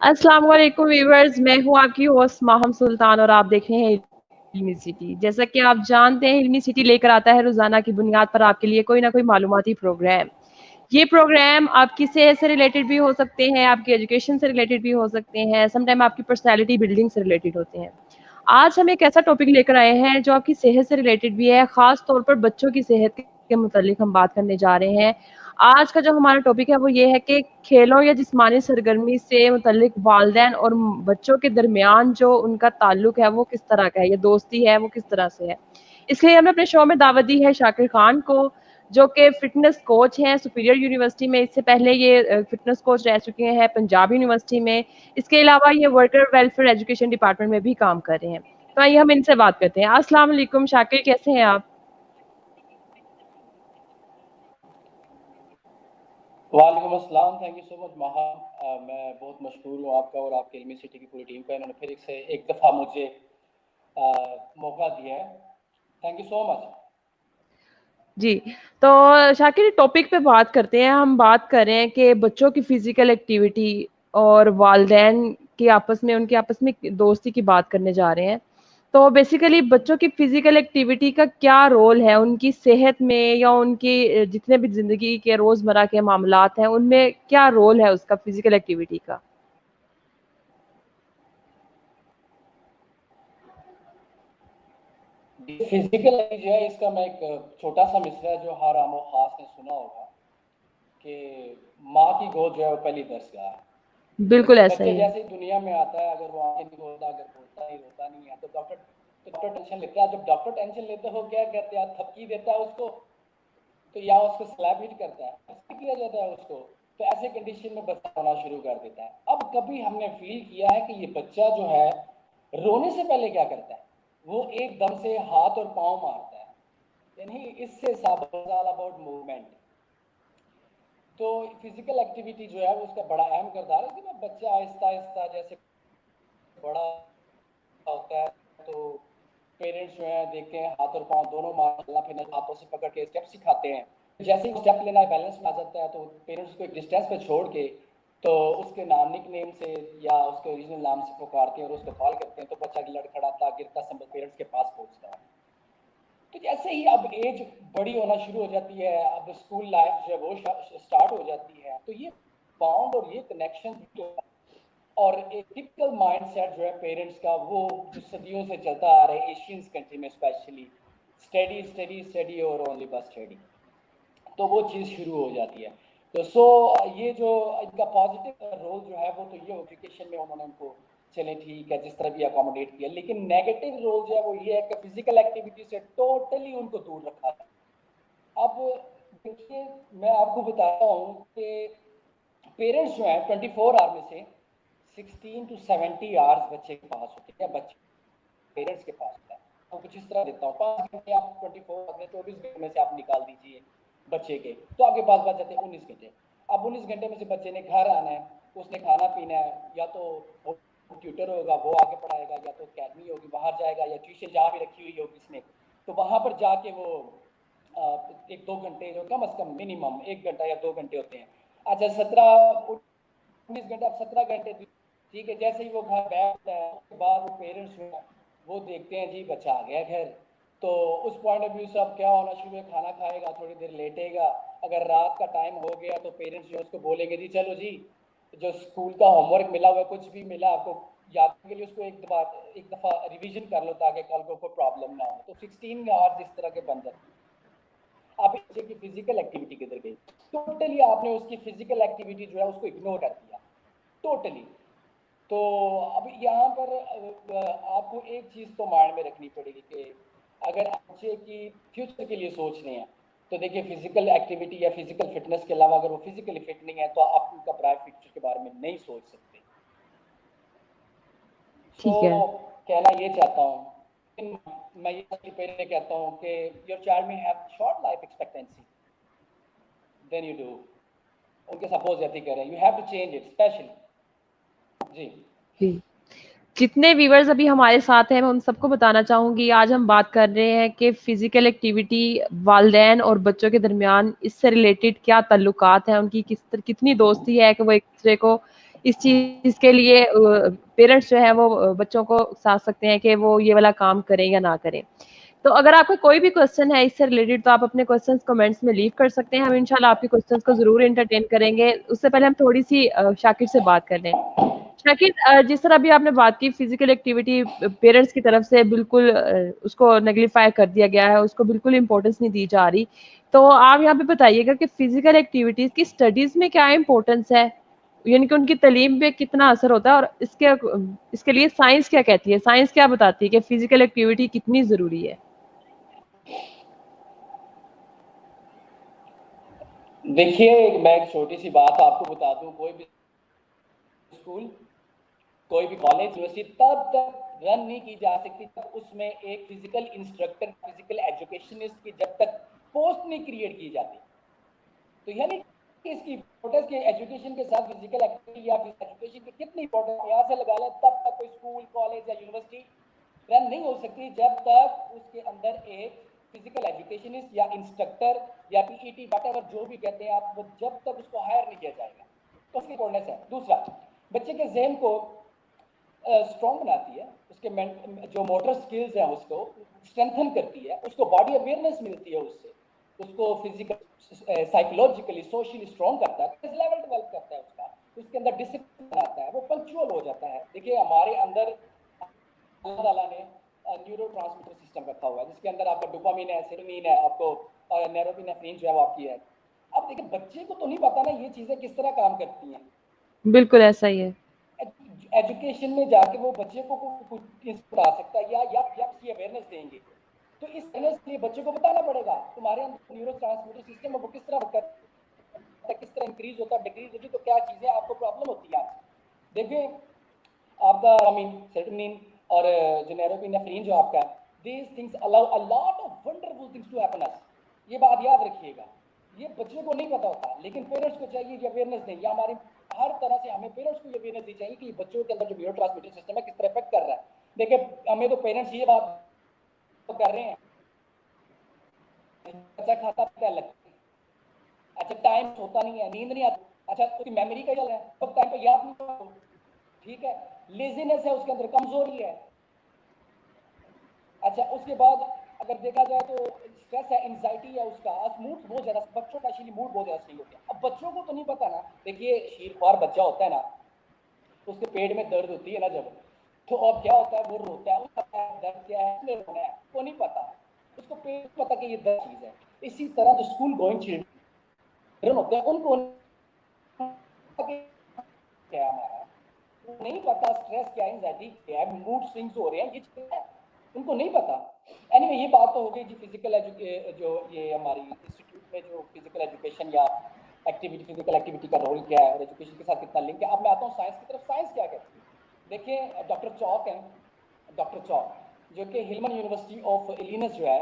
अस्सलाम वालेकुम व्यूअर्स, मैं हूँ आपकी होस्ट माहम सुल्तान और आप देख रहे हैं इल्मी सिटी। जैसा कि आप जानते हैं, इल्मी सिटी लेकर आता है रोजाना की बुनियाद पर आपके लिए कोई ना कोई मालूमाती प्रोग्राम। ये प्रोग्राम आपकी सेहत से रिलेटेड भी हो सकते हैं, आपकी एजुकेशन से रिलेटेड भी हो सकते हैं, समटाइम आपकी पर्सनैलिटी बिल्डिंग से रिलेटेड होते हैं। आज हम एक ऐसा टॉपिक लेकर आए हैं जो आपकी सेहत से रिलेटेड भी है, खास तौर पर बच्चों की सेहत के मुतालिक हम बात करने जा रहे हैं। आज का जो हमारा टॉपिक है वो ये है कि खेलों या जिस्मानी सरगर्मी से मुतल्लिक वालिदैन और बच्चों के दरमियान जो उनका ताल्लुक है वो किस तरह का है, या दोस्ती है वो किस तरह से है। इसलिए हमने अपने शो में दावत दी है शाकिर खान को, जो कि फिटनेस कोच हैं सुपीरियर यूनिवर्सिटी में। इससे पहले ये फिटनेस कोच रह चुके हैं पंजाब यूनिवर्सिटी में। इसके अलावा ये वर्कर वेलफेयर एजुकेशन डिपार्टमेंट में भी काम कर रहे हैं। तो आइए हम इनसे बात करते हैं। अस्सलाम वालेकुम शाकिर, कैसे हैं आप? वालेकुम अस्सलाम। थैंक यू सो मच महा। मैं बहुत मशहूर हूँ आपका और आपके इल्मी सिटी की पूरी टीम का। इन्होंने फिर से एक दफ़ा मुझे मौका दिया है। Thank you so much. जी, तो शाकिर टॉपिक पे बात करते हैं। हम बात कर रहे हैं कि बच्चों की फिजिकल एक्टिविटी और वालिदैन की आपस में उनकी आपस में दोस्ती की बात करने जा रहे हैं। तो बेसिकली बच्चों की फिजिकल एक्टिविटी का क्या रोल है उनकी सेहत में, या उनकी जितने भी ज़िंदगी के रोज़मर्रा के मामलात हैं उनमें क्या रोल है उसका फिजिकल एक्टिविटी का? फिजिकल जो है इसका मैं एक छोटा सा मिसरा जो हर आमो खास ने सुना होगा कि माँ की गोद जो है वो पहली दरसगाह है। बिल्कुल जैसे ऐसा बच्चे ही है। जैसे ही दुनिया में आता है, अगर वो आंखें नहीं खोलता, अगर बोलता नहीं रोता नहीं है, तो डॉक्टर टेंशन लेता है। जब डॉक्टर टेंशन लेते हो क्या कहते हैं, थपकी देता है उसको, तो या उसको स्लैप हिट करता है, ऐसा किया जाता है उसको। तो ऐसे कंडीशन में बच्चा रोना शुरू कर देता है। अब कभी हमने फील किया है कि ये बच्चा जो है रोने से पहले क्या करता है? वो एकदम से हाथ और पांव मारता है, यानी इससे अबाउट मूवमेंट। तो फिजिकल एक्टिविटी जो है वो उसका बड़ा अहम किरदार है कि ना बच्चा आहिस्ता आहिस्ता जैसे बड़ा होता है तो पेरेंट्स जो है देखते हैं हाथ और पांव दोनों मारना, फिर हाथों से पकड़ के स्टेप सिखाते हैं। जैसे ही स्टेप लेना बैलेंस में आ जाता है तो पेरेंट्स को एक डिस्टेंस पे छोड़ के तो उसके नाम निक नेम से या उसके ओरिजिनल नाम से पुकारते हैं और उसको कॉल करते हैं, तो बच्चा लड़खड़ाता गिरता संभल पेरेंट्स के पास पहुंचता है। तो जैसे ही अब एज बड़ी होना शुरू हो जाती है, अब स्कूल लाइफ जो है वो स्टार्ट हो जाती है, तो ये बॉन्ड और ये कनेक्शन और एक टिपिकल माइंडसेट जो है पेरेंट्स का, वो जो सदियों से चलता आ रहा है एशियंस कंट्री में स्पेशली, स्टडी स्टडी स्टडी और ओनली बस स्टडी, तो वो चीज़ शुरू हो जाती है। तो ये जो इनका पॉजिटिव रोल जो है वो तो ये एजुकेशन में उन्होंने उनको चले ठीक है जिस तरह भी अकोमोडेट किया, लेकिन नेगेटिव रोल जो है वो ये है कि फिजिकल एक्टिविटी से टोटली उनको दूर रखा है। अब देखिए, मैं आपको बताता हूँ कि पेरेंट्स जो है 24 आवर में से 16 to 70 आवर्स बच्चे के पास होते हैं, बच्चे पेरेंट्स के पास होता है। तो कुछ इस तरह देता हूँ, 5 घंटे आप 24 में 24 घंटे में से आप निकाल दीजिए बच्चे के, तो आपके पास बच जाते हैं 19 घंटे। अब 19 घंटे में से बच्चे ने घर आना है, उसने खाना पीना है, या तो ट्यूटर होगा वो आगे पढ़ाएगा, या तो अकेडमी होगी बाहर जाएगा, या ट्यूशन जहाँ भी रखी हुई होगी इसने, तो वहाँ पर जाके वो एक दो घंटे जो कम से कम मिनिमम 1 घंटा या 2 घंटे होते हैं। अच्छा 19 घंटे, अब 17 घंटे ठीक है। जैसे ही वो घर बैठता है उसके बाद वो पेरेंट्स वो देखते हैं जी बच्चा आ गया घर, तो उस पॉइंट ऑफ व्यू से अब क्या होना शुरू है, खाना खाएगा, थोड़ी देर लेटेगा, अगर रात का टाइम हो गया तो पेरेंट्स जो उसको बोलेंगे जी चलो जी जो स्कूल का होमवर्क मिला हुआ कुछ भी मिला आपको याद के लिए उसको एक दफ़ा रिवीजन कर लो ताकि कल को कोई प्रॉब्लम ना हो। तो 16 आवर्स इस तरह के बन जाते हैं। आप बच्चे की फिजिकल एक्टिविटी किधर गई? टोटली आपने उसकी फिजिकल एक्टिविटी जो है उसको इग्नोर कर दिया टोटली। तो अब यहाँ पर आपको एक चीज़ तो माइंड में रखनी पड़ेगी कि अगर बच्चे की फ्यूचर के लिए सोच रहे हैं तो देखिए फिजिकल एक्टिविटी या फिजिकल फिटनेस के अलावा अगर वो फिजिकली फिट नहीं है तो आप उनका ब्राइट फ्यूचर के बारे में नहीं सोच सकते। ठीक है। कहना ये चाहता हूँ, मैं ये पहले कहता हूँ कि your child may have short life expectancy than you do, उनके सपोज जैसे कह रहे हैं, you have to change it specially. जी जी, जितने व्यूअर्स अभी हमारे साथ हैं मैं उन सबको बताना चाहूँगी, आज हम बात कर रहे हैं कि फ़िज़िकल एक्टिविटी वालिदैन और बच्चों के दरमियान इससे रिलेटेड क्या ताल्लुकात हैं, उनकी कितनी दोस्ती है कि वो एक-दूसरे को इस चीज़ के लिए पेरेंट्स जो है वो बच्चों को उकसा सकते हैं कि वो ये वाला काम करें या ना करें। तो अगर आपका कोई भी क्वेश्चन है इससे रिलेटेड तो आप अपने क्वेश्चंस कमेंट्स में लीव कर सकते हैं। हम इंशाल्लाह आपके क्वेश्चंस को ज़रूर एंटरटेन करेंगे। उससे पहले हम थोड़ी-सी शाकिर से बात कर लें। शाकिर जिस तरह अभी आपने बात की फिज़िकल एक्टिविटी पेरेंट्स की तरफ से बिल्कुल उसको नेग्लिफाई कर दिया गया है, उसको बिल्कुल इम्पोर्टेंस नहीं दी जा रही। तो आप यहाँ पे बताइएगा कि फिज़िकल एक्टिविटीज़ की स्टडीज़ में क्या इम्पोर्टेंस है? यानी कि उनकी तालीम पे कितना असर होता है और इसके लिए साइंस क्या कहती है? साइंस क्या बताती है कि फिज़िकल एक्टिविटी कितनी ज़रूरी है? देखिए, मैं एक छोटी सी बात आपको बता दूं, कोई भी स्कूल, कोई भी कॉलेज, यूनिवर्सिटी तब तक रन नहीं की जा सकती तब उसमें एक फिजिकल इंस्ट्रक्टर, फिजिकल एजुकेशनिस्ट की जब तक पोस्ट नहीं क्रिएट की जाती। तो यानी कि इसकी इम्पोर्टेंस के एजुकेशन के साथ फिजिकल एक्टिविटी या एजुकेशन की कितनी इम्पोर्टेंस यहाँ से लगा लें, तब तक कोई स्कूल, कॉलेज या यूनिवर्सिटी रन नहीं हो सकती जब तक उसके अंदर एक फिजिकल एजुकेशनिस्ट या इंस्ट्रक्टर या पीईटी वटेवर जो भी कहते हैं आप, वो जब तक उसको हायर नहीं किया जाएगा। तो उसकी इम्पोर्टेंस है। दूसरा, बच्चे के जहन को स्ट्रॉन्ग बनाती है, उसके जो मोटर स्किल्स हैं उसको स्ट्रेंथन करती है, उसको बॉडी अवेयरनेस मिलती है, उससे उसको फिजिकल साइकोलॉजिकली सोशली स्ट्रॉन्ग करता है, लेवल डेवलप करता है उसका, उसके अंदर डिसिप्लिन आता है, वो पंक्चुअल हो जाता है। देखिए हमारे अंदर अल्लाह ताला ने न्यूरो ट्रांसमीटर सिस्टम रखा हुआ है जिसके अंदर आपका डोपामिन है, सेरोटोनिन है, आपको नैरोपिनेफ्रिन जो है वो आपकी है। अब देखिए बच्चे को तो नहीं पता ना ये चीजें किस तरह काम करती हैं। बिल्कुल ऐसा ही है। एजुकेशन में जाके वो बच्चे को कुछ इनपुट आ सकता है या किसी अवेयरनेस देंगे, तो इस अवेयरनेस के लिए बच्चे को बताना पड़ेगा तुम्हारे अंदर न्यूरो ट्रांसमीटर सिस्टम है वो किस तरह करता है, किस तरह इंक्रीज होता है, डिक्रीज होती है, तो क्या चीजें आपको प्रॉब्लम होती है। देखिए आपका सेरोटोनिन और जो नैरोपिनेफ्रिन जो आपका, these things allow a lot of wonderful things to happen us. ये बात याद रखिएगा, ये बच्चों को नहीं पता होता, लेकिन पेरेंट्स को चाहिए ये अवेयरनेस दें, या हमारी हर तरह से हमें पेरेंट्स को ये अवेयरनेस दी चाहिए कि बच्चों के अंदर जो न्यूरो ट्रांसमीटर सिस्टम है किस तरह इफेक्ट कर रहा है। देखिए हमें तो पेरेंट्स ये बात तो कर रहे हैं, बच्चा खाता पीता है लगता है, अच्छा टाइम होता नहीं है, नींद नहीं आती, अच्छा उसकी मेमोरी का चल रहा है, तो टाइम पे याद नहीं होता, ठीक है, लेजीनेस है उसके अंदर, कमजोरी है। अच्छा उसके बाद अगर देखा जाए तो स्ट्रेस है, एंजाइटी है, उसका मूड बहुत ज्यादा, बच्चों का एक्चुअली मूड बहुत ज्यादा सही होता है। अब बच्चों को तो नहीं पता ना, देखिए शीरख्वार बच्चा होता है ना, उसके पेट में दर्द होती है ना जब, तो अब क्या होता है वो रोता है, उसका दर्द क्या है, उसने रोना है, उसको नहीं पता, उसको पेट पता कि ये दर्द चीज है। इसी तरह जो स्कूल गोइंग चिल्ड्रन होते हैं उनको क्या है हमारा, नहीं पता स्ट्रेस क्या है, एंजाइटी क्या है, मूड स्विंग्स हो रहे हैं, ये चीजें उनको नहीं पता। एनीवे ये बात तो हो गई जी फिजिकल जो ये हमारी इंस्टीट्यूट में जो फिजिकल एजुकेशन या एक्टिविटी, फिजिकल एक्टिविटी का रोल क्या है और एजुकेशन के साथ कितना लिंक है। अब मैं आता हूँ साइंस की तरफ। साइंस क्या कहती है, देखिए डॉक्टर चौक है, डॉक्टर चौक जो कि हिलमन यूनिवर्सिटी ऑफ इलिनस जो है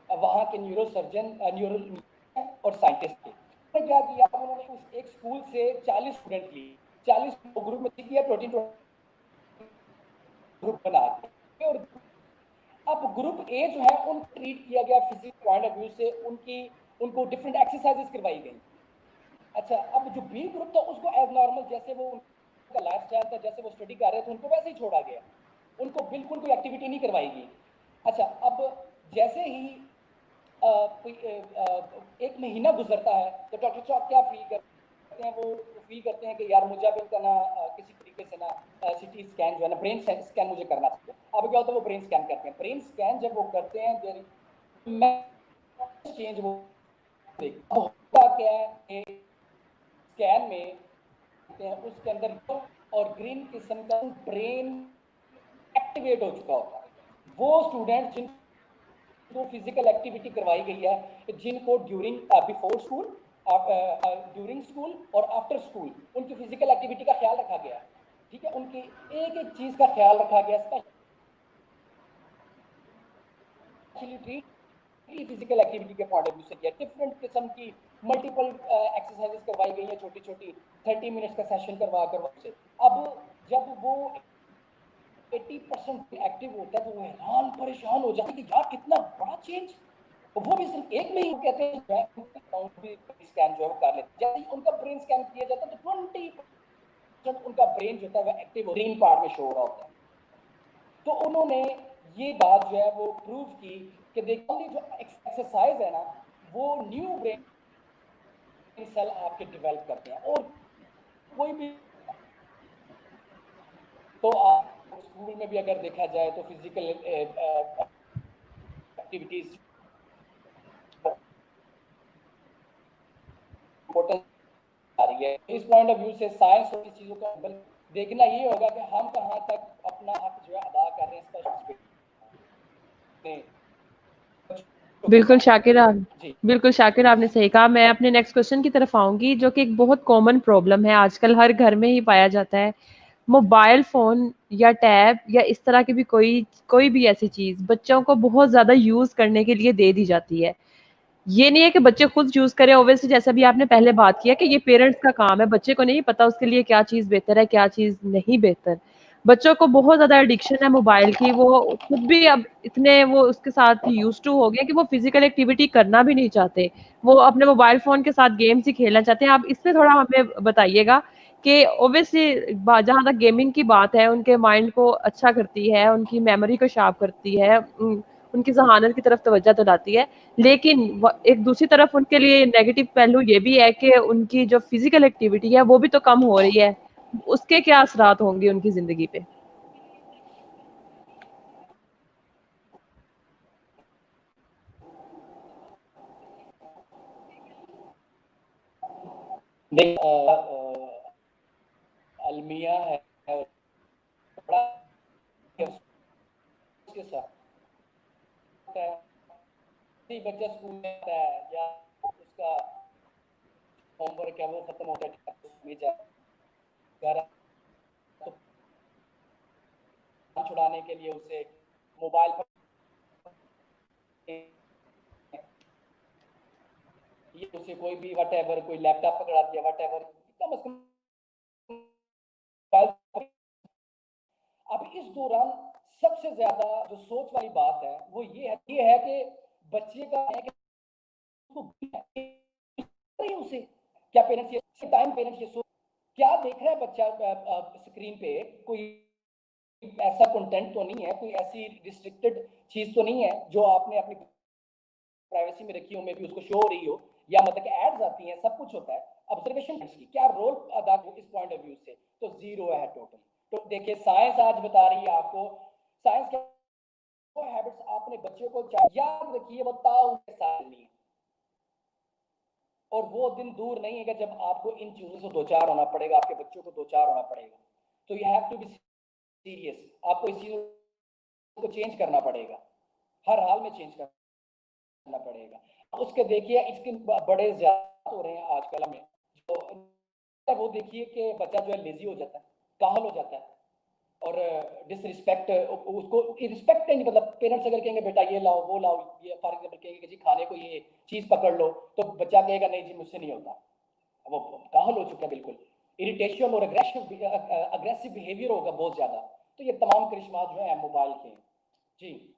वहाँ के न्यूरो सर्जन, न्यूरो और साइंटिस्ट थे। क्या किया उन्होंने, उस एक स्कूल से 40 स्टूडेंट लिए, 40 ग्रुप में किया, प्रोटीन ग्रुप बना के, और अब ग्रुप ए जो है उनको ट्रीट किया गया फिजिक्स पॉइंट ऑफ व्यू से, उनको डिफरेंट एक्सरसाइजेस करवाई गई। अच्छा अब जो बी ग्रुप था उसको एज नॉर्मल जैसे वो उनका लाइफ स्टाइल था, जैसे वो स्टडी कर रहे थे उनको वैसे ही छोड़ा गया, उनको बिल्कुल कोई एक्टिविटी नहीं करवाई गई। अच्छा अब जैसे ही एक महीना गुजरता है तो डॉक्टर चौक क्या फील करते हैं, वो फील करते हैं कि यार मुझे अब इनका ना किसी तरीके से ना सिटी स्कैन जो है ना, ब्रेन स्कैन मुझे करना चाहिए। अब क्या होता है वो ब्रेन स्कैन करते हैं, ब्रेन स्कैन जब वो करते हैं चेंज वो होता क्या है, स्कैन में उसके अंदर और ग्रीन किस्म का ब्रेन एक्टिवेट हो चुका होता है। वो स्टूडेंट जिनको फिजिकल एक्टिविटी करवाई गई है, जिनको during before school, during school और आफ्टर स्कूल उनकी फिजिकल एक्टिविटी का ख्याल रखा गया, ठीक है, उनकी एक एक चीज का ख्याल रखा गया, स्पेशली फिजिकल एक्टिविटी के पॉइंट ऑफ व्यू से किया, डिफरेंट किस्म की मल्टीपल एक्सरसाइजेस करवाई गई है, छोटी छोटी 30 मिनट्स का सेशन करवा कर से। अब जब वो 80% एक्टिव होता है तो वो हैरान परेशान हो जाता है कि यार कितना बड़ा चेंज, तो वो भी सिर्फ एक में ही कहते हैं स्कैन जो है वो कर लेते हैं। जैसे ही उनका ब्रेन स्कैन किया जाता है तो 20% उनका ब्रेन जो है वो एक्टिव ग्रीन पार्ट में शो हो रहा होता है। तो उन्होंने ये बात जो है वो प्रूव की कि देखिए जो एक्सरसाइज है ना वो न्यू ब्रेन सेल आपके डेवलप करते हैं। और कोई भी तो आप स्कूल में भी अगर देखा जाए तो फिजिकल एक्टिविटीज इम्पोर्टेंट आ रही है। इस पॉइंट ऑफ व्यू से साइंस और इस चीजों का देखना ये होगा कि हम कहाँ तक अपना हक जो है अदा कर रहे हैं। बिल्कुल शाकिर बिल्कुल शाकिर, आपने सही कहा। मैं अपने नेक्स्ट क्वेश्चन की तरफ आऊंगी, जो कि एक बहुत कॉमन प्रॉब्लम है, आजकल हर घर में ही पाया जाता है। मोबाइल फोन या टैब या इस तरह की भी कोई भी ऐसी चीज बच्चों को बहुत ज्यादा यूज करने के लिए दे दी जाती है। ये नहीं है कि बच्चे खुद यूज करें, ऑब्वियसली जैसा भी आपने पहले बात किया कि ये पेरेंट्स का काम है, बच्चे को नहीं पता उसके लिए क्या चीज बेहतर है, क्या चीज नहीं बेहतर। बच्चों को बहुत ज्यादा एडिक्शन है मोबाइल की, वो खुद भी अब इतने वो उसके साथ यूज टू हो गए कि वो फिजिकल एक्टिविटी करना भी नहीं चाहते, वो अपने मोबाइल फोन के साथ गेम्स ही खेलना चाहते हैं। आप इसमें थोड़ा हमें बताइएगा कि ऑब्वियसली जहां तक गेमिंग की बात है, उनके माइंड को अच्छा करती है, उनकी मेमोरी को शार्प करती है, उनकी जहानत की तरफ तवज्जो दिलाती है, लेकिन एक दूसरी तरफ उनके लिए नेगेटिव पहलू ये भी है कि उनकी जो फिजिकल एक्टिविटी है वो भी तो कम हो रही है। उसके क्या असरात होंगे उनकी जिंदगी पे? अलमिया है बड़ा उसके साथ बच्चा स्कूल में आता है या उसका होमवर्क है वो खत्म होता है घर तो छुड़ाने के लिए उसे मोबाइल पर ये उसे कोई भी वट कोई लैपटॉप पकड़ा दिया वट कम से कम। अब इस दौरान सबसे ज्यादा जो सोच वाली बात है वो ये है कि बच्चे का है कि उसे क्या पेरेंट्स ये टाइम पेरेंट्स ये सोच क्या देख रहा है बच्चा स्क्रीन पे, कोई ऐसा कंटेंट तो नहीं है, कोई ऐसी रिस्ट्रिक्टेड चीज तो नहीं है जो आपने अपनी प्राइवेसी में रखी हो, में भी उसको शो हो रही हो, या मतलब कि एड्स आती हैं, सब कुछ होता है। ऑब्जर्वेशन की क्या रोल अदा हो इस पॉइंट ऑफ व्यू से, तो जीरो है टोटल। तो देखिए साइंस आज बता रही है आपको, साइंस क्या वो हैबिट्स आपने बच्चे को याद रखिए, वो ताऊ के साथ नहीं है। और वो दिन दूर नहीं है कि जब आपको इन चीजों से दो चार होना पड़ेगा, आपके बच्चों को दो चार होना पड़ेगा। तो you have to be serious, आपको इस चीजों को चेंज करना पड़ेगा, हर हाल में चेंज करना पड़ेगा। उसके देखिए इसके बड़े ज्यादा हो रहे हैं आजकल हमें, जो वो देखिए कि बच्चा जो है लेजी हो जाता है, काहल हो जाता है, और डिसरिस्पेक्ट उसको रिस्पेक्ट नहीं, मतलब पेरेंट्स अगर कहेंगे बेटा ये लाओ वो लाओ, ये फॉर एग्जाम्पल कहेंगे कि जी खाने को ये चीज पकड़ लो, तो बच्चा कहेगा नहीं जी मुझसे नहीं होता, वो काहल हो चुका है बिल्कुल। इरिटेशन और अग्रेसिव बिहेवियर होगा बहुत ज्यादा। तो ये तमाम करिश्मा जो है मोबाइल के। जी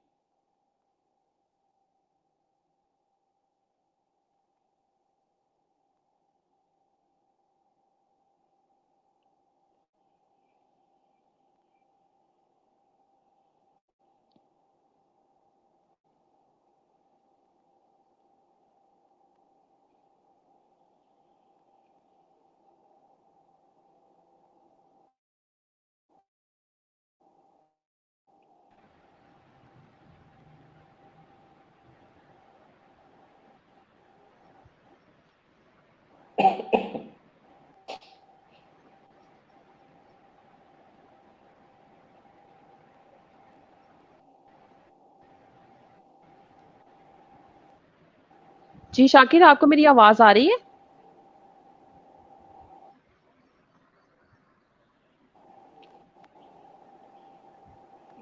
जी शाकिर, आपको मेरी आवाज आ रही है?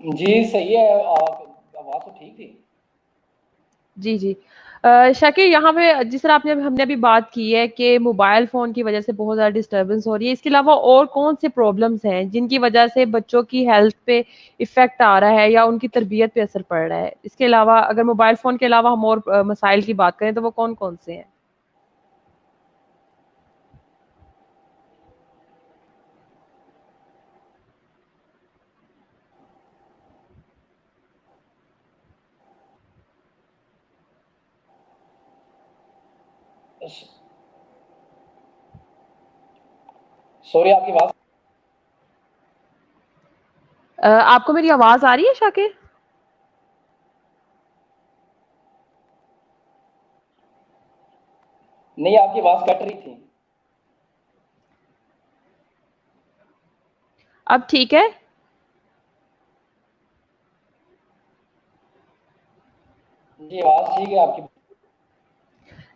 जी सही है, आवाज तो ठीक थी। जी जी। शाकिर यहाँ पे जिस तरह आपने हमने अभी बात की है कि मोबाइल फ़ोन की वज़ह से बहुत ज़्यादा डिस्टर्बेंस हो रही है, इसके अलावा और कौन-से प्रॉब्लम्स हैं जिनकी वज़ह से बच्चों की हेल्थ पे इफ़ेक्ट आ रहा है या उनकी तरबियत पे असर पड़ रहा है? इसके अलावा अगर मोबाइल फ़ोन के अलावा हम और मसाइल की बात करें तो वो कौन-कौन से हैं? सॉरी आपकी आवाज आपको मेरी आवाज़ आ रही है शाकिर? नहीं, आपकी आवाज कट रही थी। अब ठीक है? जी, आवाज ठीक है आपकी।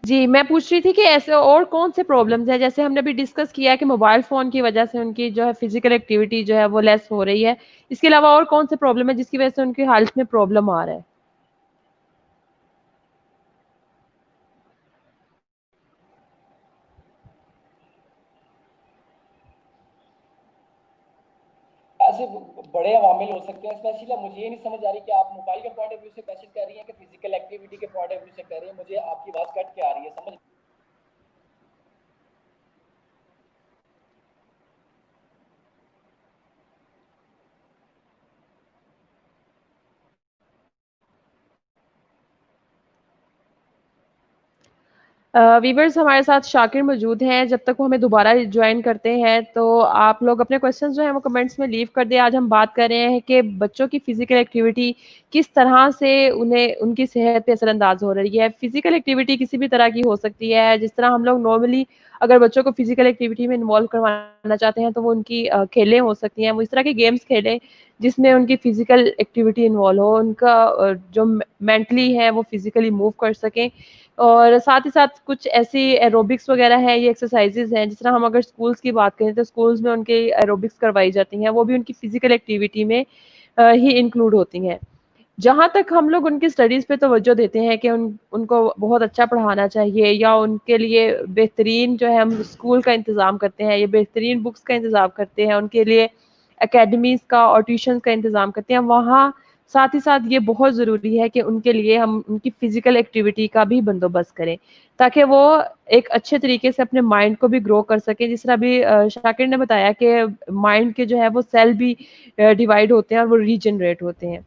जी, मैं पूछ रही थी कि ऐसे और कौन-से प्रॉब्लम्स हैं? जैसे हमने अभी डिस्कस किया है कि मोबाइल फ़ोन की वज़ह से उनकी जो है फ़िज़िकल एक्टिविटी जो है वो लेस हो रही है। इसके अलावा और कौन-से प्रॉब्लम है जिसकी वज़ह से उनकी हेल्थ में प्रॉब्लम आ रहा है? ऐसे बड़े अवामिल हो सकते हैं, स्पेशली मुझे ये नहीं समझ आ रही कि आप मोबाइल के पॉइंट ऑफ व्यू से क्वेश्चन कर रही हैं कि फिजिकल एक्टिविटी के पॉइंट ऑफ व्यू से कर रही हैं। मुझे आपकी आवाज कट के आ रही है, समझ वीवर्स हमारे साथ शाकिर मौजूद हैं, जब तक वो हमें दोबारा जॉइन करते हैं, तो आप लोग अपने क्वेश्चंस जो हैं वो कमेंट्स में लीव कर दें। आज हम बात कर रहे हैं कि बच्चों की फ़िज़िकल एक्टिविटी किस तरह से उन्हें उनकी सेहत पे असरअंदाज़ हो रही है। फ़िज़िकल एक्टिविटी किसी भी तरह की हो सकती है, जिस तरह हम लोग नॉर्मली अगर बच्चों को फ़िज़िकल एक्टिविटी में इन्वॉल्व करवाना चाहते हैं, तो वो उनकी खेलें हो सकती हैं, वो इस तरह के गेम्स खेलें, जिसमें उनकी फ़िज़िकल एक्टिविटी इन्वॉल्व हो, उनका जो मेंटली है, वो फ़िज़िकली मूव कर सकें। और साथ ही साथ कुछ ऐसी एरोबिक्स वगैरह हैं, ये एक्सरसाइज़ेज़ हैं, जिस तरह हम अगर स्कूल्स की बात करें तो स्कूल्स में उनकी एरोबिक्स करवाई जाती हैं, वो भी उनकी फ़िज़िकल एक्टिविटी में ही इंक्लूड होती हैं। जहाँ तक हम लोग उनकी स्टडीज़ पे तवज्जो देते हैं कि उनको बहुत अच्छा पढ़ाना चाहिए या उनके लिए बेहतरीन जो है हम स्कूल का इंतज़ाम करते हैं या बेहतरीन बुक्स का इंतज़ाम करते हैं, उनके लिए एकेडमीज़ का और ट्यूशन्स का इंतज़ाम करते हैं, वहाँ साथ ही साथ ये बहुत ज़रूरी है कि उनके लिए हम उनकी फ़िज़िकल एक्टिविटी का भी बंदोबस्त करें, ताकि वो एक अच्छे तरीके से अपने माइंड को भी ग्रो कर सकें। जिस तरह अभी शाकिर ने बताया कि माइंड के जो है वो सेल भी डिवाइड होते हैं और वो रीजनरेट होते हैं।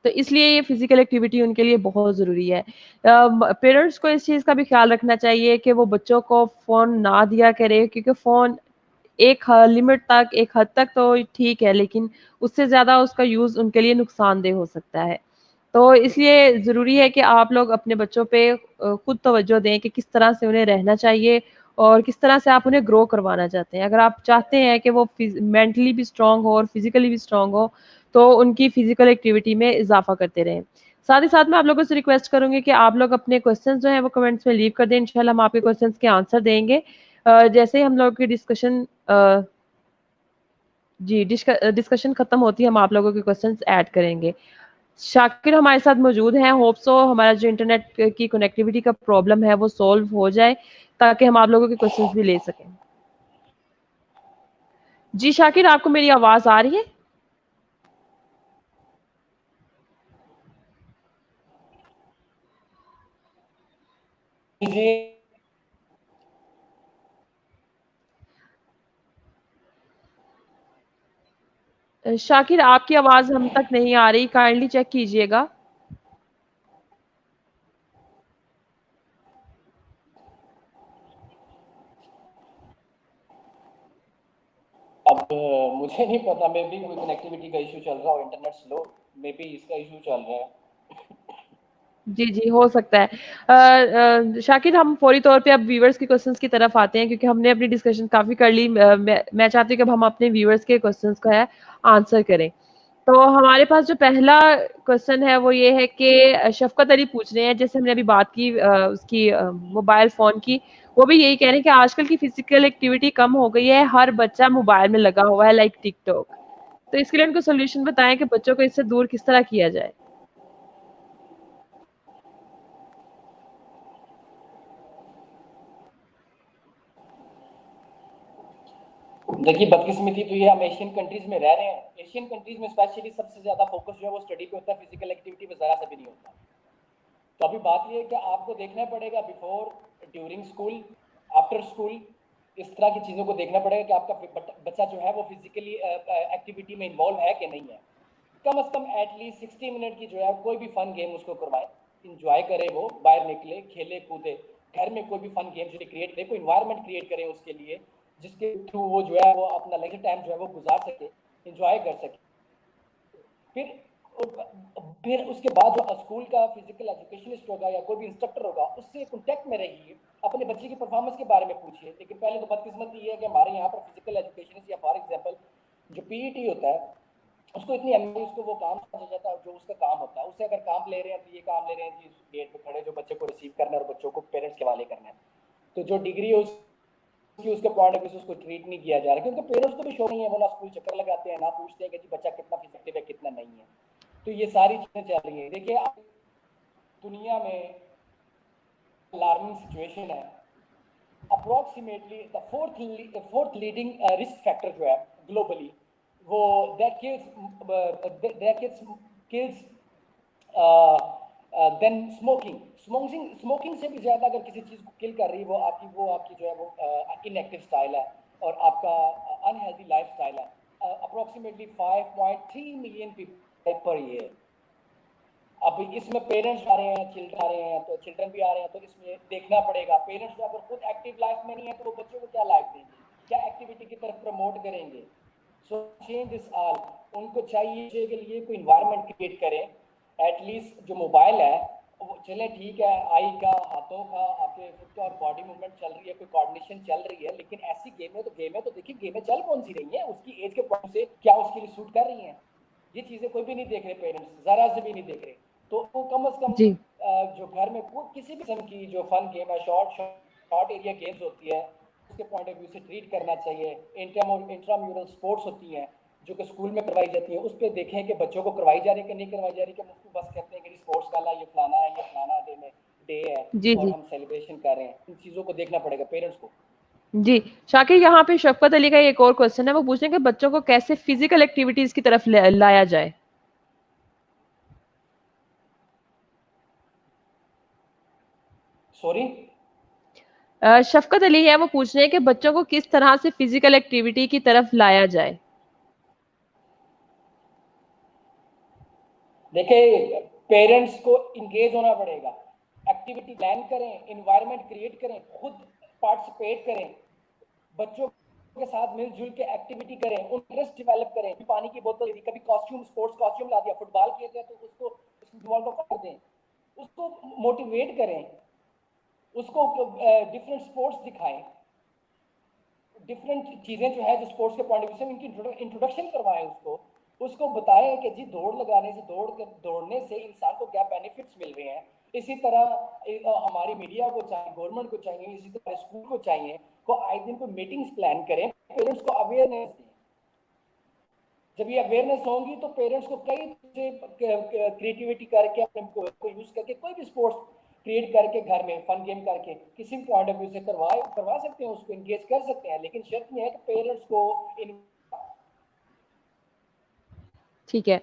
तो इसलिए ये फिज़िकल एक्टिविटी उनके लिए बहुत ज़रूरी है। पेरेंट्स को इस चीज़ का भी ख़्याल रखना चाहिए कि वो बच्चों को फ़ोन ना दिया करें क्योंकि फ़ोन एक लिमिट तक, एक हद तक तो ठीक है, लेकिन उससे ज़्यादा उसका यूज़ उनके लिए नुकसानदेह हो सकता है। तो इसलिए ज़रूरी है कि आप लोग अपने बच्चों पे खुद तवज्जो दें कि किस तरह से उन्हें रहना चाहिए और किस तरह से आप उन्हें ग्रो करवाना चाहते हैं। अगर आप चाहते हैं कि वो मेंटली भी स्ट्रॉन्ग हो और फिज़िकली भी स्ट्रॉन्ग हो, तो उनकी फिज़िकल एक्टिविटी में इज़ाफ़ा करते रहें। साथ ही साथ मैं आप लोगों से रिक्वेस्ट करूँगी कि आप लोग अपने क्वेश्चंस जो हैं वो कमेंट्स में लीव कर दें, इंशाल्लाह हम आपके क्वेश्चंस के आंसर देंगे। जैसे ही हम लोग की जी, डिस्कशन खत्म होती है, हम आप लोगों के क्वेश्चंस ऐड करेंगे। शाकिर हमारे साथ मौजूद हैं, होप सो हमारा जो इंटरनेट की कनेक्टिविटी का प्रॉब्लम है वो सॉल्व हो जाए, ताकि हम आप लोगों के क्वेश्चंस भी ले सकें। जी शाकिर, आपको मेरी आवाज़ आ रही है? जी। शाकिर आपकी आवाज़ हम तक नहीं आ रही, काइंडली चेक कीजिएगा। अब मुझे नहीं पता, मे बी कोई कनेक्टिविटी का इशू चल रहा हो, इंटरनेट स्लो, मे बी इसका इशू चल रहा है। जी, जी, हो सकता है। शाकिर हम फ़ौरी तौर पे अब व्यूअर्स के क्वेश्चंस की तरफ आते हैं क्योंकि हमने अपनी डिस्कशन काफ़ी कर ली। मैं चाहती हूँ कि अब हम अपने व्यूअर्स के क्वेश्चंस का है आंसर करें। तो हमारे पास जो पहला क्वेश्चन है वो ये है कि शफ़क़त अली पूछ रहे हैं, जैसे हमने अभी बात की उसकी मोबाइल फ़ोन की, वो भी यही कह रहे हैं कि आजकल की फ़िज़िकल एक्टिविटी कम हो गई है, हर बच्चा मोबाइल में लगा हुआ है लाइक टिकटॉक। तो इसके लिए उनको सॉल्यूशन बताएँ कि बच्चों को इससे दूर किस तरह किया जाए? देखिए बदकिस्मती तो ये हम एशियन कंट्रीज में रह रहे हैं, एशियन कंट्रीज में स्पेशली सबसे ज्यादा फोकस जो है वो स्टडी पे होता है, फिजिकल एक्टिविटी पे जरा सा भी नहीं होता। तो अभी बात ये है कि आपको देखना पड़ेगा before, during school, after school, इस तरह की चीज़ों को देखना पड़ेगा कि आपका बच्चा जो है वो फिजिकली एक्टिविटी में इन्वॉल्व है कि नहीं है। कम से कम एटलीस्ट 60 मिनट की जो है कोई भी फन गेम उसको करवाएं, इंजॉय करे, वो बाहर निकले, खेले कूदे, घर में कोई भी फन गेम जो क्रिएट करे, कोई इन्वायरमेंट क्रिएट करें उसके लिए, जिसके थ्रू वो जो है वो अपना लेजर टाइम जो है वो गुजार सके, इंजॉय कर सके। फिर उसके बाद जो स्कूल का फिजिकल एजुकेशनिस्ट होगा या कोई भी इंस्ट्रक्टर होगा उससे कॉन्टेक्ट में रहिए, अपने बच्चे की परफॉर्मेंस के बारे में पूछिए। लेकिन पहले तो बदकिस्मती ये है कि हमारे यहाँ पर फिजिकल एजुकेशनिस्ट या फॉर एग्जाम्पल जो पीईटी होता है उसको इतनी अहमियत, उसको वो काम समझा जाता है जो उसका काम होता है। उससे अगर काम ले रहे हैं तो ये काम ले रहे हैं जी गेट पे खड़े जो बच्चे को रिसीव करना है और बच्चों को पेरेंट्स के हवाले करना है, तो जो डिग्री है उसके पॉइंट ऑफ व्यू से उसको ट्रीट नहीं किया जा रहा, क्योंकि पेरेंट्स को भी शौक नहीं है, वो ना स्कूल चक्कर लगाते हैं, ना पूछते हैं कि जी बच्चा कितना फिजिकल है कितना नहीं है। तो ये सारी चीजें चल रही है। देखिए दुनिया में अलार्मिंग सिचुएशन है, approximately the fourth leading risk factor जो है ग्लोबली, वो that kills then smoking. Smoking से भी ज्यादा अगर किसी चीज को किल कर रही है वो आपकी जो है वो इनएक्टिव स्टाइल है और आपका अनहेल्दी लाइफ स्टाइल है। Approximately 5.3 million people per year. अब इसमें पेरेंट्स आ रहे हैं, चिल्ड्रन आ रहे हैं, तो चिल्ड्रन भी आ रहे हैं, तो इसमें देखना पड़ेगा पेरेंट्स अगर खुद एक्टिव लाइफ में नहीं है तो वो बच्चों को क्या लाइफ देंगे, क्या एक्टिविटी की तरफ प्रमोट करेंगे। सो चेंज दिस ऑल, उनको चाहिए के लिए कोई इन्वायरमेंट क्रिएट करें। एटलीस्ट जो मोबाइल है वो चले ठीक है, आई का, हाथों का, आपके खुद का और बॉडी मूवमेंट चल रही है, कोई कोऑर्डिनेशन चल रही है, लेकिन ऐसी गेमें तो देखिए गेमें चल कौन सी रही हैं, उसकी एज के पॉइंट से क्या उसके लिए सूट कर रही हैं, ये चीजें कोई भी नहीं देख रहे, पेरेंट्स जरा से भी नहीं देख रहे। तो वो कम से कम जी जो घर में किसी भी किस्म की जो फन गेम है, शॉर्ट एरिया गेम्स होती है, उसके पॉइंट ऑफ व्यू से ट्रीट करना चाहिए। इंट्राम्यूरल स्पोर्ट्स होती हैं जो कि स्कूल में करवाई जाती है, उस पर देखें कि बच्चों को करवाई जा रही है कि नहीं करवाई जा रही, कि उसको बस कहते हैं कि स्पोर्ट्स वाला ये फलाना है, ये फलाना डे है जी और जी हम सेलिब्रेशन कर रहे हैं। इन चीज़ों को देखना पड़ेगा पेरेंट्स को। जी शाकिर, यहाँ पे शफकत अली का एक और क्वेश्चन है, वो पूछ रहे हैं कि बच्चों को कैसे फिजिकल एक्टिविटीज की तरफ लाया जाए। सॉरी, शफकत अली है, वो पूछ रहे हैं कि बच्चों को किस तरह से फिजिकल एक्टिविटी की तरफ लाया जाए। देखिए पेरेंट्स को इंगेज होना पड़ेगा, एक्टिविटी प्लान करें, इन्वायरमेंट क्रिएट करें, खुद पार्टिसिपेट करें, बच्चों के साथ मिलजुल के एक्टिविटी करें, इंटरेस्ट डेवलप करें। पानी की बोतल दी, कभी कॉस्ट्यूम, स्पोर्ट्स कॉस्ट्यूम ला दिया, फुटबॉल खेल रहे तो उसको फुटबॉल को कर दें, उसको मोटिवेट करें, उसको डिफरेंट स्पोर्ट्स दिखाएं, डिफरेंट चीजें जो है जो स्पोर्ट्स के पॉइंट ऑफ व्यू से इनकी इंट्रोडक्शन करवाएं, उसको बताएं कि जी दौड़ लगाने से दौड़ने से इंसान को क्या बेनिफिट्स मिल रहे हैं। इसी तरह हमारी मीडिया को चाहिए, गवर्नमेंट को चाहिए, इसी तरह स्कूल को चाहिए को आए दिन को मीटिंग्स प्लान करें, पेरेंट्स को अवेयरनेस दें। जब ये अवेयरनेस होगी तो पेरेंट्स को कई क्रिएटिविटी करके अपने को यूज करके कोई भी स्पोर्ट्स क्रिएट करके घर में फन गेम करके किसी भी पॉइंट ऑफ व्यू से करवा सकते हैं, उसको एंगेज कर सकते हैं, लेकिन शर्त यह है कि पेरेंट्स को ठीक है,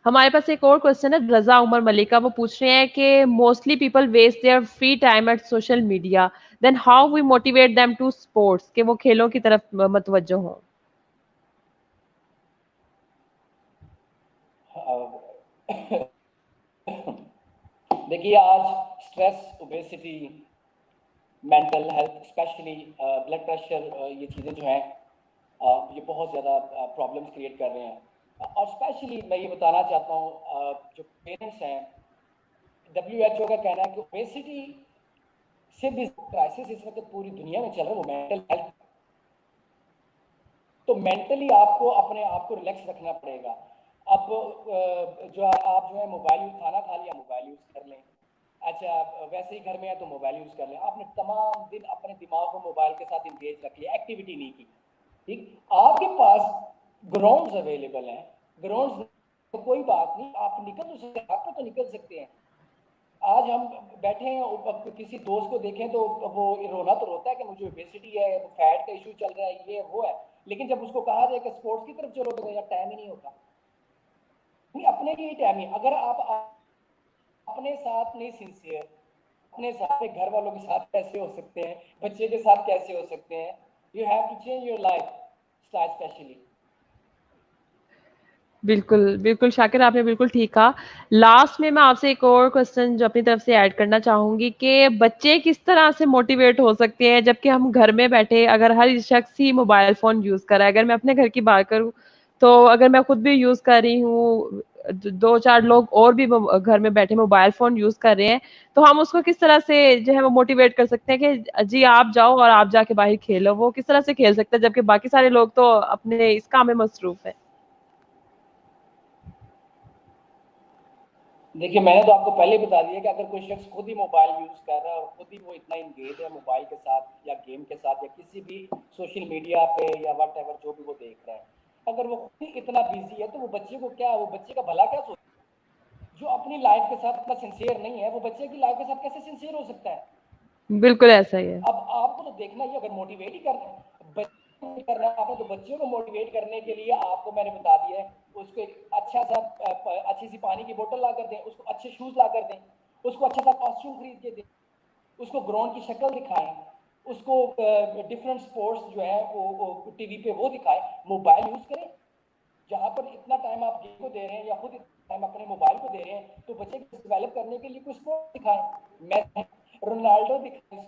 हमारे पास एक और क्वेश्चन है रजा उमर मलिका, वो पूछ रहे हैं कि mostly people waste their free time at social media, then how we motivate them to sports, कि वो खेलों की तरफ मतवज्जो हों। देखिए आज stress, obesity, mental health, specially blood pressure, ये चीज़ें जो हैं ये बहुत ज़्यादा प्रॉब्लम्स क्रिएट कर रहे हैं। और स्पेशली मैं ये बताना चाहता हूँ जो पेरेंट्स हैं, WHO का कहना है कि ओबेसिटी से भी क्राइसिस इस वक्त पूरी दुनिया में चल रहा है वो मेंटल हेल्थ। तो मेंटली आपको अपने आप को रिलैक्स रखना पड़ेगा। अब आप जो है मोबाइल, खाना खा लिया मोबाइल यूज़ कर लें, अच्छा वैसे ही घर में है तो मोबाइल यूज़ कर लें, आपने तमाम दिन अपने दिमाग को मोबाइल के साथ इंगेज रख लिया, एक्टिविटी नहीं की। ठीक, आपके पास ग्राउंड्स अवेलेबल हैं, ग्राउंड्स तो कोई बात नहीं, आप निकल तो सकते हैं, आप तो निकल सकते हैं। आज हम बैठे हैं, किसी दोस्त को देखें तो वो रोना तो रोता है कि मुझे ओबेसिटी है, फैट का इशू चल रहा है, ये वो है, लेकिन जब उसको कहा जाए कि स्पोर्ट्स की तरफ चलो तो यार टाइम ही नहीं होता। नहीं, अपने लिए टाइम ही, अगर आप अपने साथ नहीं सिंसियर, अपने साथ घर वालों के साथ कैसे हो सकते हैं, बच्चे के साथ कैसे हो सकते हैं? You have to change your life style specially. बिल्कुल, बिल्कुल शाकिर, आपने बिल्कुल ठीक कहा। लास्ट में मैं आपसे एक और क्वेश्चन जो अपनी तरफ से ऐड करना चाहूँगी कि बच्चे किस तरह से मोटिवेट हो सकते हैं जबकि हम घर में बैठे अगर हर शख्स ही मोबाइल फ़ोन यूज़ कर रहा है। अगर मैं अपने घर की बात करूँ, तो अगर मैं खुद भी यूज़ कर रही हूँ, 2-4 लोग और भी घर में बैठे मोबाइल फ़ोन यूज़ कर रहे हैं, तो हम उसको किस तरह से जो है वो मोटिवेट कर सकते हैं कि जी आप जाओ और आप जाके बाहर खेलो। वो किस तरह से खेल सकते हैं जबकि बाकी सारे लोग तो अपने इस काम में मसरूफ़ हैं? देखिए, मैंने तो आपको पहले ही बता दिया कि अगर कोई शख्स खुद ही मोबाइल यूज़ कर रहा है और खुद ही वो इतना इंगेज है मोबाइल के साथ या गेम के साथ या किसी भी सोशल मीडिया पे या व्हाटएवर जो भी वो देख रहा है, अगर वो खुद ही इतना बिजी है तो वो बच्चे को क्या, वो बच्चे का भला क्या सोचे? जो अपनी लाइफ के साथ इतना सिंसियर नहीं है, वो बच्चे की लाइफ के साथ कैसे सिंसियर हो सकता है? बिल्कुल ऐसा ही है। अब आपको तो देखना ही, अगर मोटिवेट ही करना है आपने, तो बच्चों को मोटिवेट करने के लिए आपको मैंने बता दिया है, उसको एक अच्छी सी पानी की बोतल ला कर दें, उसको अच्छे शूज ला कर दें, उसको अच्छा सा कॉस्ट्यूम खरीद के दें, उसको ग्राउंड की शक्ल दिखाएं, उसको डिफरेंट स्पोर्ट्स जो है वो टीवी पे वो दिखाएं, मोबाइल यूज करें। जहां पर इतना टाइम आप गेम को दे रहे हैं या खुद टाइम अपने मोबाइल को दे रहे हैं, तो बच्चे को डेवलप करने के लिए कुछ स्पोर्ट दिखाएं। मैं रोनाल्डो दिखाएं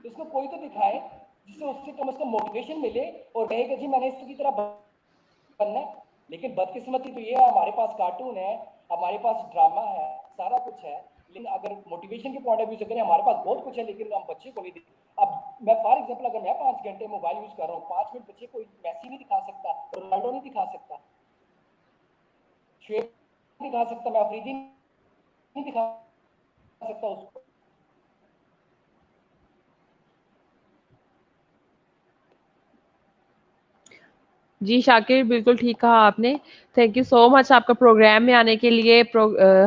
इसको कोई तो दिखाएं जिससे उससे कम से कम मोटिवेशन मिले और कहे कि जी मैंने इसकी तरह बनना है। लेकिन बदकिस्मती तो ये है, हमारे पास कार्टून है, हमारे पास ड्रामा है, सारा कुछ है, लेकिन अगर मोटिवेशन के पॉइंट ऑफ व्यू से करें, हमारे पास बहुत कुछ है लेकिन हम बच्चे को नहीं दिखा। अब मैं फॉर एग्जांपल, अगर मैं 5 घंटे मोबाइल यूज कर रहा हूँ, 5 मिनट बच्चे को मैसी नहीं दिखा सकता, रोनाल्डो नहीं दिखा सकता, शेख नहीं दिखा सकता, मैं अफरीदी नहीं दिखा सकता उसको। जी शाकिर, बिल्कुल ठीक कहा आपने। थैंक यू सो मच आपका प्रोग्राम में आने के लिए।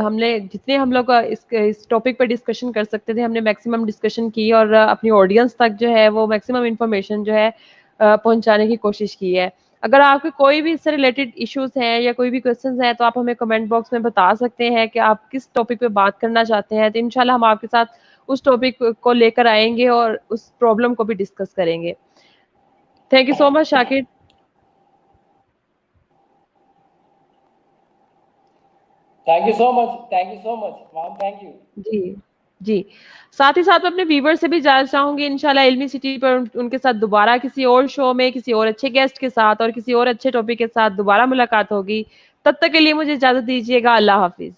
हमने जितने हम लोग इस टॉपिक पे डिस्कशन कर सकते थे, हमने मैक्सिमम डिस्कशन की और अपनी ऑडियंस तक जो है वो मैक्सिमम इन्फॉर्मेशन जो है पहुँचाने की कोशिश की है। अगर आपके कोई भी इससे रिलेटेड इश्यूज़ हैं या कोई भी क्वेश्चंस हैं, तो आप हमें कमेंट बॉक्स में बता सकते हैं कि आप किस टॉपिक पे बात करना चाहते हैं। तो इंशाल्लाह हम आपके साथ उस टॉपिक को लेकर आएँगे और उस प्रॉब्लम को भी डिस्कस करेंगे। Thank you so much Shakir. Thank you so much, thank you so much ma'am, thank you. जी, जी। साथ ही साथ मैं अपने व्यूअर से भी जानना चाहूँगी, इंशाल्लाह इल्मी सिटी पर उनके साथ दोबारा किसी और शो में, किसी और अच्छे गेस्ट के साथ और किसी और अच्छे टॉपिक के साथ दोबारा मुलाकात होगी। तब तक के लिए मुझे इजाज़त दीजिएगा। अल्लाह हाफ़िज़।